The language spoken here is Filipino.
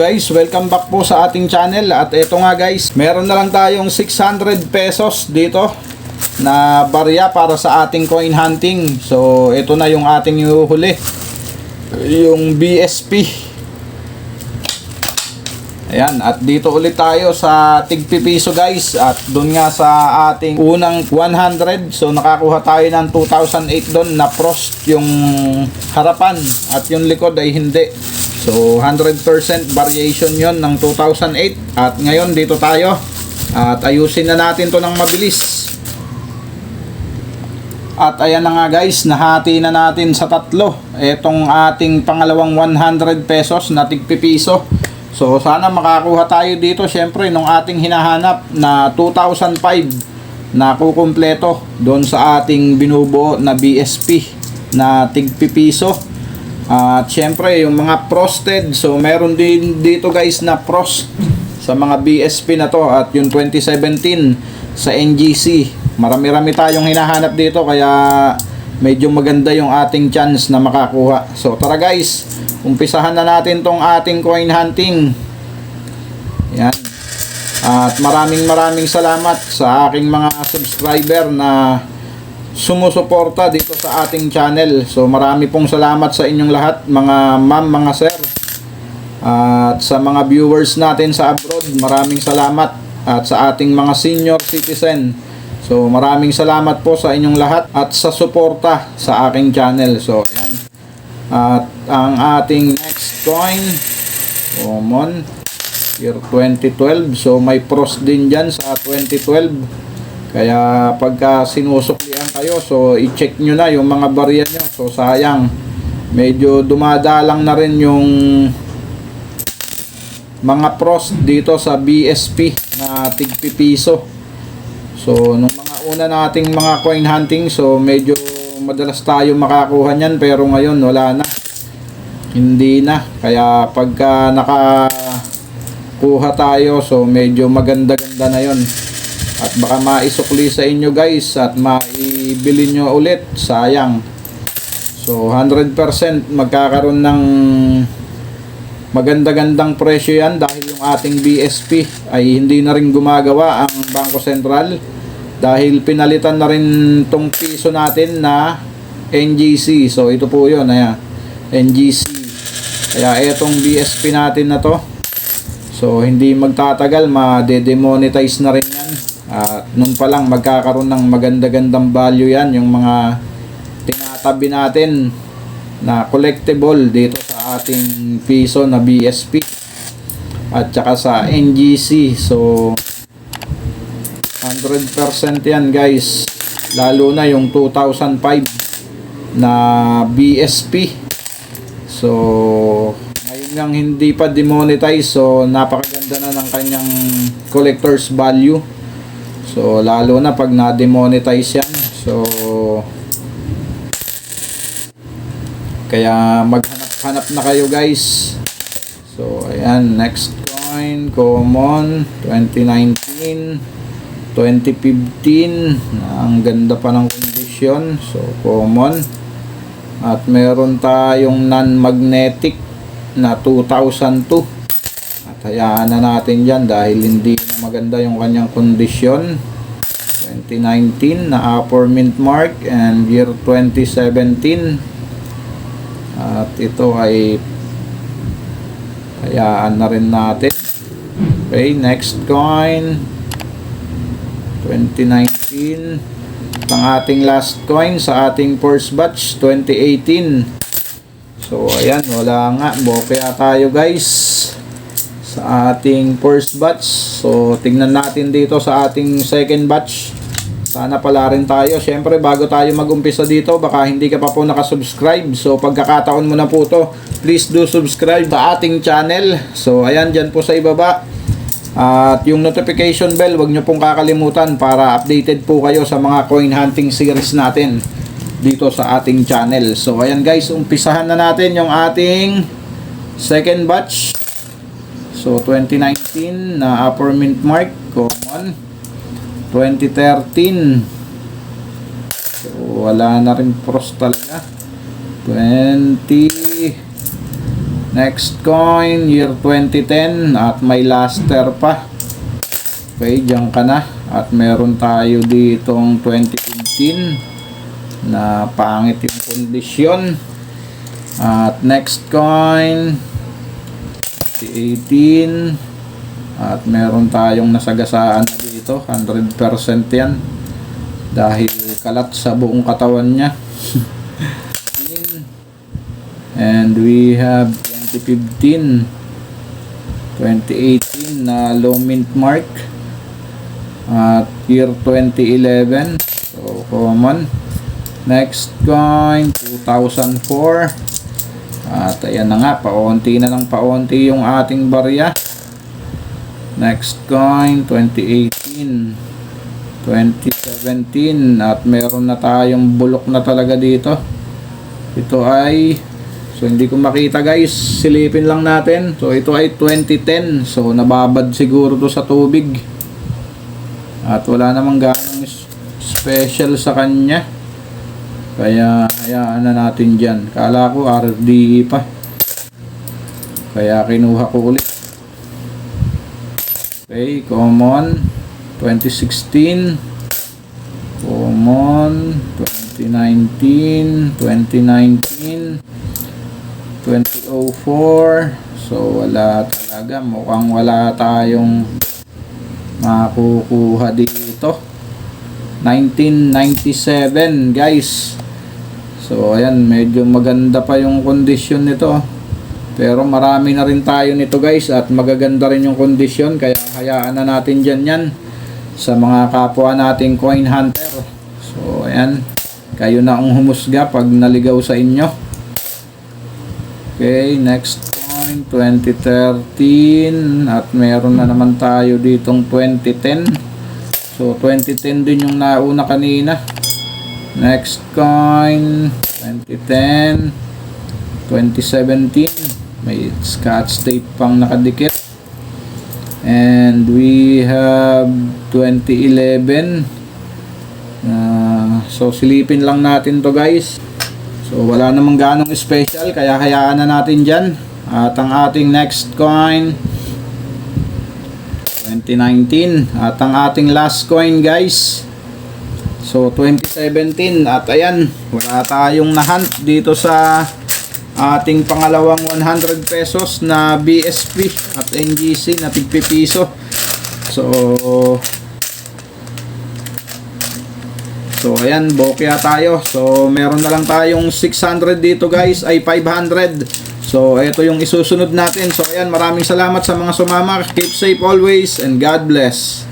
Guys, welcome back po sa ating channel. At ito nga guys, meron na lang tayong 600 pesos dito na barya para sa ating coin hunting. So ito na yung ating ihuhuli, yung BSP. Ayan, at dito ulit tayo sa tigpipiso guys. At doon nga sa ating unang 100, so nakakuha tayo ng 2008 doon na frost yung harapan at yung likod ay hindi. So 100% variation yon ng 2008. At ngayon dito tayo at ayusin na natin to ng mabilis. At ayan na nga guys, nahati na natin sa tatlo etong ating pangalawang 100 pesos na tigpipiso. So sana makakuha tayo dito syempre nung ating hinahanap na 2005 na kukumpleto doon sa ating binubuo na BSP na tigpipiso. At syempre yung mga frosted, so meron din dito guys na frost sa mga BSP na to. At yung 2017 sa NGC, marami-rami tayong hinahanap dito, kaya medyo maganda yung ating chance na makakuha. So tara guys, umpisahan na natin tong ating coin hunting. Yan. At maraming salamat sa aking mga subscriber na sumusuporta dito sa ating channel. So marami pong salamat sa inyong lahat, mga ma'am, mga sir. At sa mga viewers natin sa abroad, maraming salamat. At sa ating mga senior citizen, so maraming salamat po sa inyong lahat at sa suporta sa aking channel. So ayan. At ang ating next coin, common, year 2012. So may frost din dyan sa 2012. Kaya pagka sinusuklian kayo, so i-check nyo na yung mga barya nyo. So sayang, medyo dumadalang na rin yung mga frost dito sa BSP na tigpipiso. So nung mga una nating mga coin hunting, so medyo madalas tayo makakuha nyan, pero ngayon wala na, hindi na. Kaya pagka nakakuha tayo, so medyo maganda-ganda na yon. At baka maisukli sa inyo guys at maibili nyo ulit, sayang. So 100% magkakaroon ng maganda-gandang presyo yan, dahil yung ating BSP ay hindi na rin gumagawa ang Bangko Sentral, dahil pinalitan na rin tong piso natin na NGC. So ito po yun, ayan, NGC. Kaya etong BSP natin na to, so hindi magtatagal, ma-demonetize na rin yan. At nun pa lang magkakaroon ng maganda-gandang value yan, yung mga tinatabi natin na collectible dito sa ating piso na BSP at saka sa NGC. So 100% yan guys, lalo na yung 2005 na BSP. So ngayon lang hindi pa demonetize, so napakaganda na ng kanyang collector's value. So lalo na pag na-demonetize yan, so kaya maghanap-hanap na kayo guys. So ayan, next coin, common, 2019, 2015, ang ganda pa ng kondisyon. So common. At meron tayong non-magnetic na 2002. At hayaan na natin dyan dahil hindi na maganda yung kanyang kondisyon. 2019 na upper mint mark and year 2017. At ito ay hayaan na rin natin. Okay, next coin, 2019. Ang ating last coin sa ating first batch, 2018. So ayan, wala nga, bokeh tayo guys sa ating first batch. So tingnan natin dito sa ating second batch, sana pala rin tayo. Syempre bago tayo magumpisa dito, baka hindi ka pa po nakasubscribe, so pagkakataon mo na po to, please do subscribe sa ating channel. So ayan, dyan po sa ibaba. At yung notification bell, wag nyo pong kakalimutan para updated po kayo sa mga coin hunting series natin dito sa ating channel. So ayan guys, umpisahan na natin yung ating second batch. So 2019 na upper mint mark, common. 2013, so wala na rin frost talaga. 2014, Next coin, year 2010 at may luster pa. Okay, dyan ka na. At meron tayo ditong 2015 na pangit yung kondisyon. At next coin, 2018 at meron tayong nasagasaan na dito. 100% yan dahil kalat sa buong katawan niya. And we have 2015, 2018 na low mint mark at year 2011, so common. Next coin, 2004 at ayan na nga, paunti na ng paunti yung ating barya. Next coin, 2018, 2017 at meron na tayong bulok na talaga dito. Ito ay, so hindi ko makita guys, silipin lang natin. So ito ay 2010, so nababad siguro to sa tubig at wala namang ganong special sa kanya, kaya hayaan na natin dyan. Kala ko RDE pa, kaya kinuha ko ulit. Okay, common 2016, common 2019, 2019, 2004. So wala talaga, mukhang wala tayong makukuha dito. 1997 guys. So ayan, medyo maganda pa yung kondisyon nito, pero marami na rin tayo nito guys at magaganda rin yung kondisyon, kaya hayaan na natin dyan yan sa mga kapwa nating coin hunter. So ayan, kayo na ang humusga pag naligaw sa inyo. Okay, next coin, 2013 at meron na naman tayo ditong 2010. So 2010 din yung nauna kanina. Next coin, 2010, 2017, may scotch tape pang nakadikit. And we have 2011. So silipin lang natin to guys. So wala namang ganong special, kaya hayaan na natin dyan. At ang ating next coin, 2019 at ang ating last coin guys, so 2017. At ayan, wala tayong nahunt dito sa ating pangalawang 100 pesos na BSP at NGC na tigpipiso. So ayan, bokya tayo. So meron na lang tayong 600 dito guys, ay 500. So ito yung isusunod natin. So ayan, maraming salamat sa mga sumama. Keep safe always and God bless.